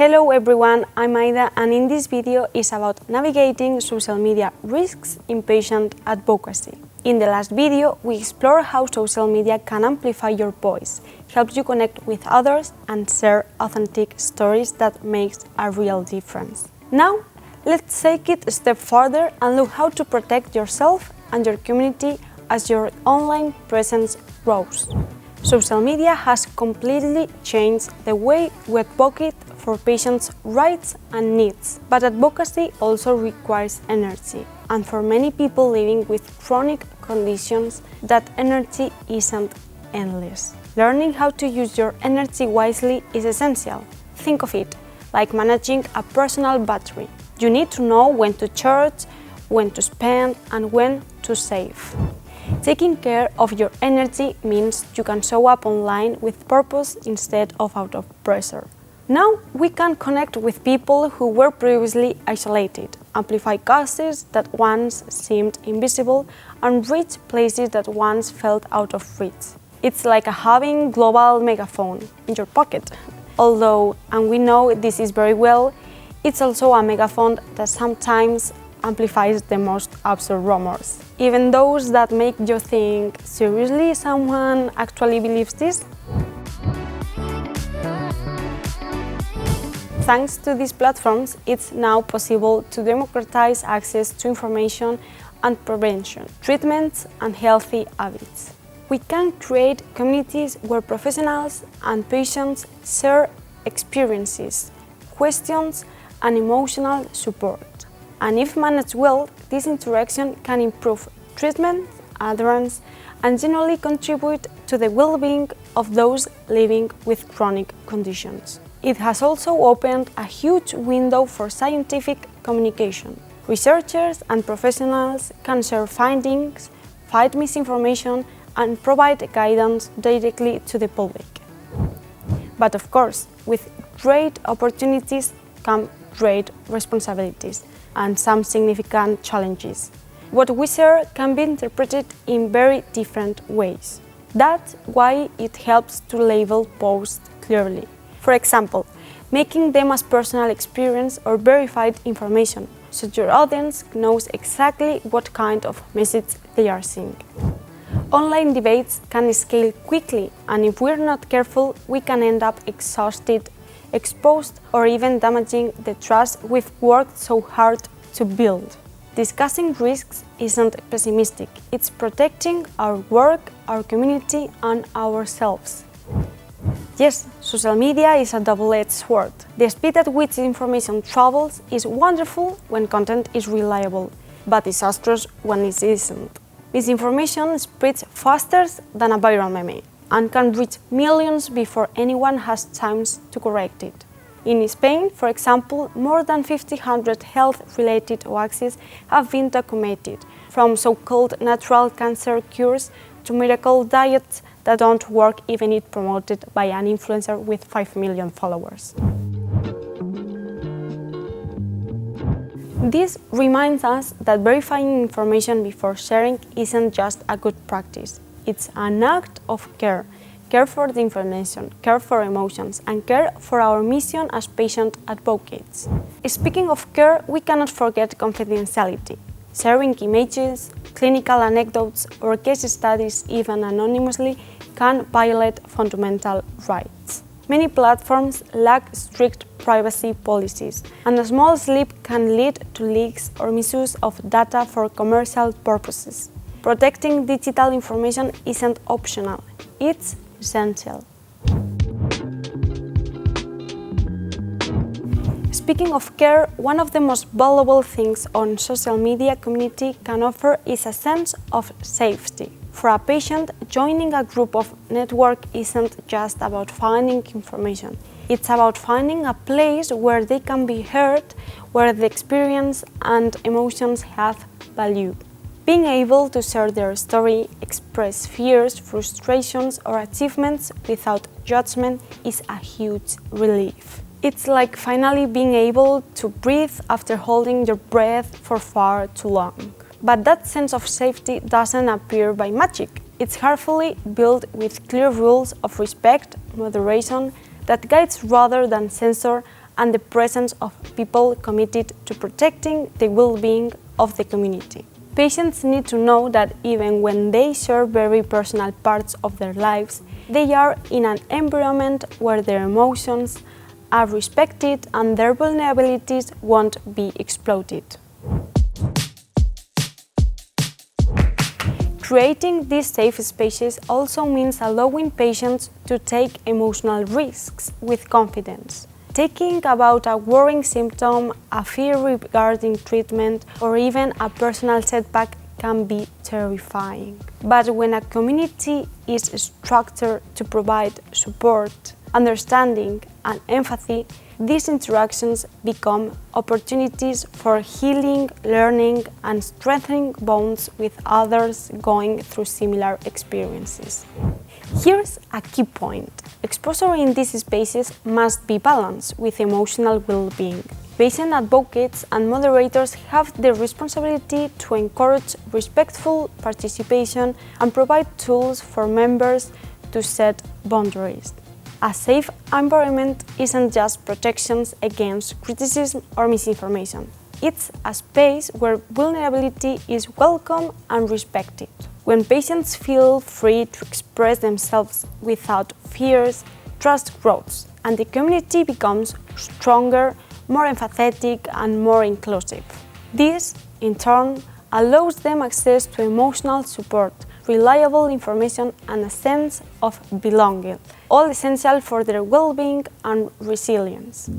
Hello everyone, I'm Aida and in this video is about navigating social media risks in patient advocacy. In the last video, we explore how social media can amplify your voice, help you connect with others and share authentic stories that makes a real difference. Now, let's take it a step further and look how to protect yourself and your community as your online presence grows. Social media has completely changed the way we advocate for patients' rights and needs, but advocacy also requires energy, and for many people living with chronic conditions, that energy isn't endless. Learning how to use your energy wisely is essential. Think of it like managing a personal battery. You need to know when to charge, when to spend, and when to save. Taking care of your energy means you can show up online with purpose instead of out of pressure. Now we can connect with people who were previously isolated, amplify causes that once seemed invisible, and reach places that once felt out of reach. It's like having global megaphone in your pocket. Although, and we know this is very well, it's also a megaphone that sometimes amplifies the most absurd rumors. Even those that make you think, seriously, someone actually believes this? Thanks to these platforms, it's now possible to democratize access to information and prevention, treatments and healthy habits. We can create communities where professionals and patients share experiences, questions and emotional support. And if managed well, this interaction can improve treatment, adherence, and generally contribute to the well-being of those living with chronic conditions. It has also opened a huge window for scientific communication. Researchers and professionals can share findings, fight misinformation, and provide guidance directly to the public. But of course, with great opportunities come great responsibilities and some significant challenges. What we share can be interpreted in very different ways. That's why it helps to label posts clearly. For example, making them as personal experience or verified information, so your audience knows exactly what kind of message they are seeing. Online debates can scale quickly, and if we're not careful, we can end up exhausted, exposed, or even damaging the trust we've worked so hard to build. Discussing risks isn't pessimistic, it's protecting our work, our community, and ourselves. Yes, social media is a double-edged sword. The speed at which information travels is wonderful when content is reliable, but disastrous when it isn't. Misinformation spreads faster than a viral meme and can reach millions before anyone has time to correct it. In Spain, for example, more than 1,500 health-related hoaxes have been documented, from so-called natural cancer cures to miracle diets that don't work even if promoted by an influencer with 5 million followers. This reminds us that verifying information before sharing isn't just a good practice. It's an act of care. Care for the information, care for emotions, and care for our mission as patient advocates. Speaking of care, we cannot forget confidentiality. Sharing images, clinical anecdotes, or case studies, even anonymously, can violate fundamental rights. Many platforms lack strict privacy policies, and a small slip can lead to leaks or misuse of data for commercial purposes. Protecting digital information isn't optional, it's essential. Speaking of care, one of the most valuable things on social media community can offer is a sense of safety. For a patient, joining a group of network isn't just about finding information. It's about finding a place where they can be heard, where the experience and emotions have value. Being able to share their story, express fears, frustrations, or achievements without judgment is a huge relief. It's like finally being able to breathe after holding your breath for far too long. But that sense of safety doesn't appear by magic. It's carefully built with clear rules of respect, moderation, that guides rather than censor, and the presence of people committed to protecting the well-being of the community. Patients need to know that even when they share very personal parts of their lives, they are in an environment where their emotions are respected and their vulnerabilities won't be exploited. Creating these safe spaces also means allowing patients to take emotional risks with confidence. Thinking about a worrying symptom, a fear regarding treatment, or even a personal setback can be terrifying. But when a community is structured to provide support, understanding, and empathy, these interactions become opportunities for healing, learning, and strengthening bonds with others going through similar experiences. Here's a key point. Exposure in these spaces must be balanced with emotional well-being. Patient advocates and moderators have the responsibility to encourage respectful participation and provide tools for members to set boundaries. A safe environment isn't just protections against criticism or misinformation. It's a space where vulnerability is welcome and respected. When patients feel free to express themselves without fears, trust grows, and the community becomes stronger, more empathetic, and more inclusive. This, in turn, allows them access to emotional support, reliable information, and a sense of belonging, all essential for their well-being and resilience.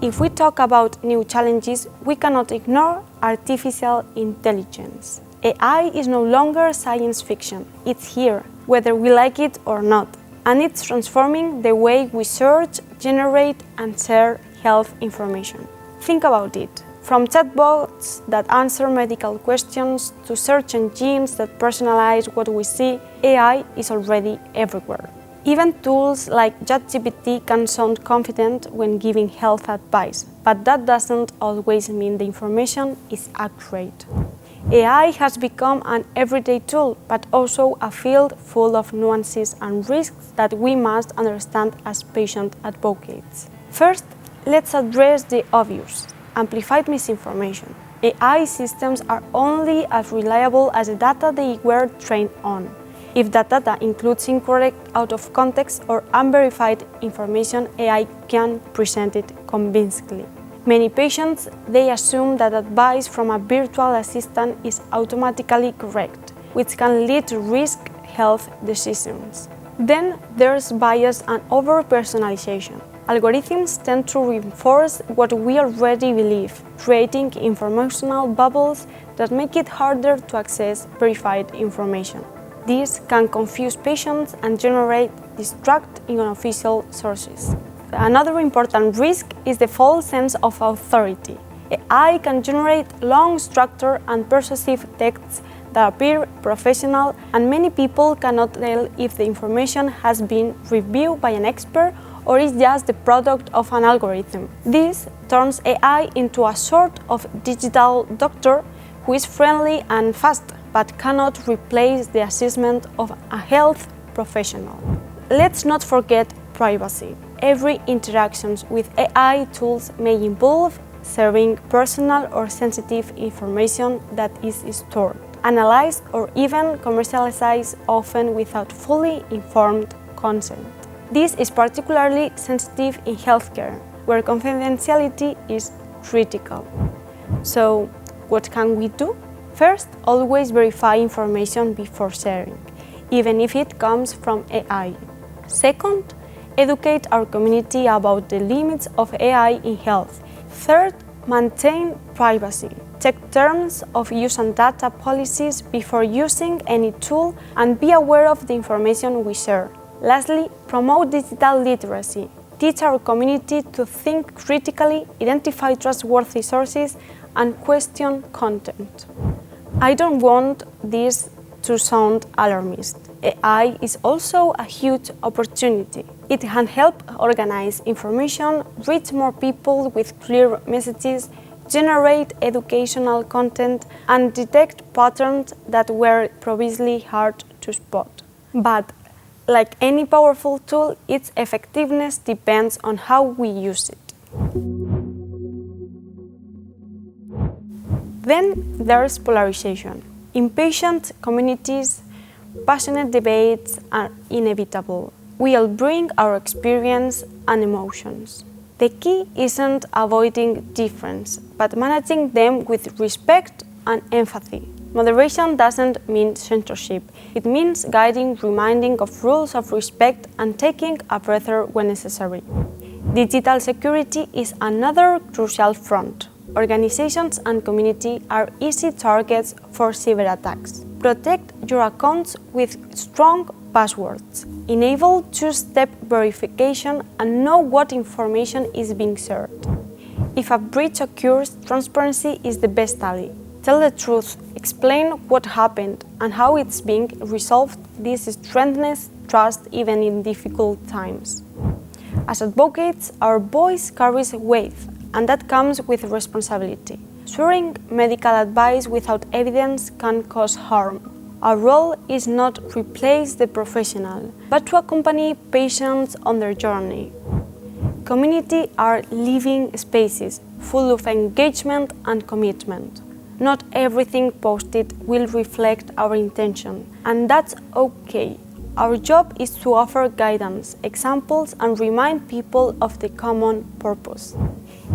If we talk about new challenges, we cannot ignore artificial intelligence. AI is no longer science fiction. It's here, whether we like it or not, and it's transforming the way we search, generate, and share health information. Think about it. From chatbots that answer medical questions to search engines that personalize what we see, AI is already everywhere. Even tools like ChatGPT can sound confident when giving health advice, but that doesn't always mean the information is accurate. AI has become an everyday tool, but also a field full of nuances and risks that we must understand as patient advocates. First, let's address the obvious: amplified misinformation. AI systems are only as reliable as the data they were trained on. If that data includes incorrect, out-of-context, or unverified information, AI can present it convincingly. Many patients, they assume that advice from a virtual assistant is automatically correct, which can lead to risk health decisions. Then there's bias and over-personalization. Algorithms tend to reinforce what we already believe, creating informational bubbles that make it harder to access verified information. This can confuse patients and generate distrust in unofficial sources. Another important risk is the false sense of authority. AI can generate long, structured, and persuasive texts that appear professional, and many people cannot tell if the information has been reviewed by an expert or is just the product of an algorithm. This turns AI into a sort of digital doctor who is friendly and fast, but cannot replace the assessment of a health professional. Let's not forget privacy. Every interaction with AI tools may involve sharing personal or sensitive information that is stored, analyzed, or even commercialized, often without fully informed consent. This is particularly sensitive in healthcare, where confidentiality is critical. So, what can we do? First, always verify information before sharing, even if it comes from AI. Second, educate our community about the limits of AI in health. Third, maintain privacy. Check terms of use and data policies before using any tool and be aware of the information we share. Lastly, promote digital literacy. Teach our community to think critically, identify trustworthy sources, and question content. I don't want this to sound alarmist. AI is also a huge opportunity. It can help organize information, reach more people with clear messages, generate educational content, and detect patterns that were previously hard to spot. But Like any powerful tool, its effectiveness depends on how we use it. Then there's polarization. Impatient communities, passionate debates are inevitable. We all bring our experience and emotions. The key isn't avoiding difference, but managing them with respect and empathy. Moderation doesn't mean censorship. It means guiding, reminding of rules of respect and taking a breather when necessary. Digital security is another crucial front. Organizations and community are easy targets for cyber attacks. Protect your accounts with strong passwords. Enable two-step verification and know what information is being shared. If a breach occurs, transparency is the best ally. Tell the truth, explain what happened and how it's being resolved. This strengthens trust even in difficult times. As advocates, our voice carries weight, and that comes with responsibility. Sharing medical advice without evidence can cause harm. Our role is not to replace the professional, but to accompany patients on their journey. Community are living spaces, full of engagement and commitment. Not everything posted will reflect our intention, and that's okay. Our job is to offer guidance, examples, and remind people of the common purpose.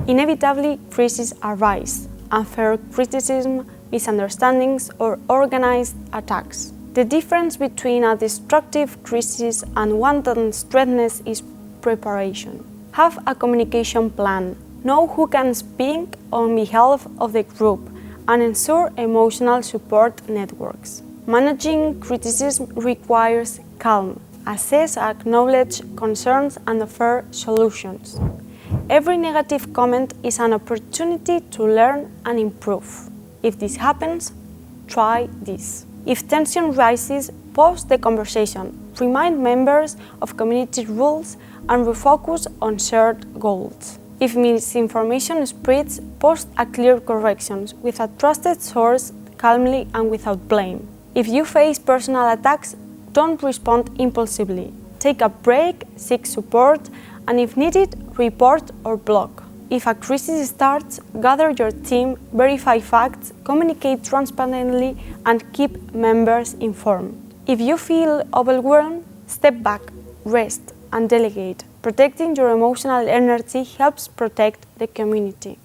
Inevitably, crises arise, unfair criticism, misunderstandings, or organized attacks. The difference between a destructive crisis and one that strengthens is preparation. Have a communication plan, know who can speak on behalf of the group, and ensure emotional support networks. Managing criticism requires calm. Assess, acknowledge concerns, and offer solutions. Every negative comment is an opportunity to learn and improve. If this happens, try this. If tension rises, pause the conversation, remind members of community rules, and refocus on shared goals. If misinformation spreads, post a clear corrections with a trusted source calmly and without blame. If you face personal attacks, don't respond impulsively. Take a break, seek support, and if needed, report or block. If a crisis starts, gather your team, verify facts, communicate transparently, and keep members informed. If you feel overwhelmed, step back, rest, and delegate. Protecting your emotional energy helps protect the community.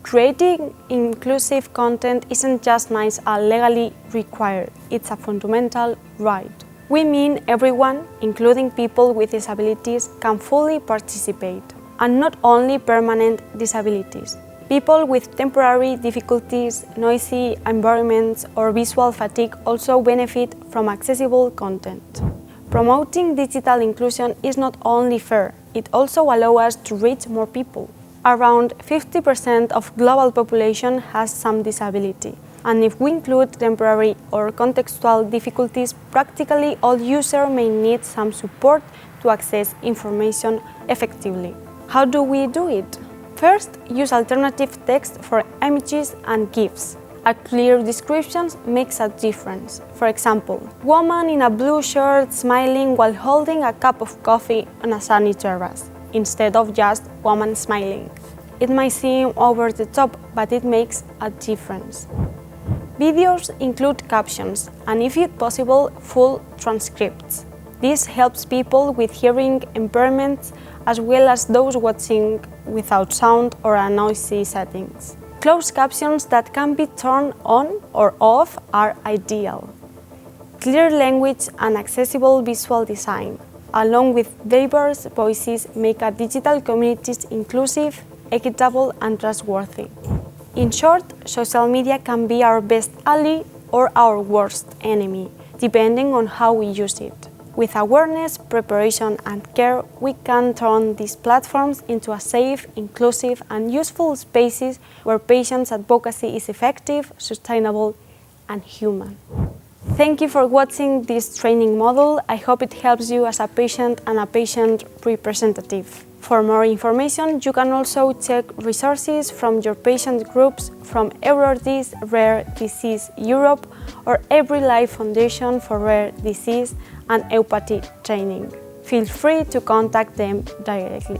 Creating inclusive content isn't just nice or legally required, it's a fundamental right. We mean everyone, including people with disabilities, can fully participate, and not only permanent disabilities. People with temporary difficulties, noisy environments, or visual fatigue also benefit from accessible content. Promoting digital inclusion is not only fair, it also allows us to reach more people. Around 50% of global population has some disability, and if we include temporary or contextual difficulties, practically all users may need some support to access information effectively. How do we do it? First, use alternative text for images and GIFs. A clear description makes a difference. For example, woman in a blue shirt smiling while holding a cup of coffee on a sunny terrace, instead of just woman smiling. It might seem over the top, but it makes a difference. Videos include captions and, if it's possible, full transcripts. This helps people with hearing impairments as well as those watching without sound or a noisy settings. Closed captions that can be turned on or off are ideal. Clear language and accessible visual design, along with diverse voices, make our digital communities inclusive, equitable, and trustworthy. In short, social media can be our best ally or our worst enemy, depending on how we use it. With awareness, preparation, and care, we can turn these platforms into a safe, inclusive, and useful spaces where patient advocacy is effective, sustainable, and human. Thank you for watching this training module. I hope it helps you as a patient and a patient representative. For more information, you can also check resources from your patient groups from Eurordis, Rare Disease Europe, or Every Life Foundation for Rare Disease and Empathy Training. Feel free to contact them directly.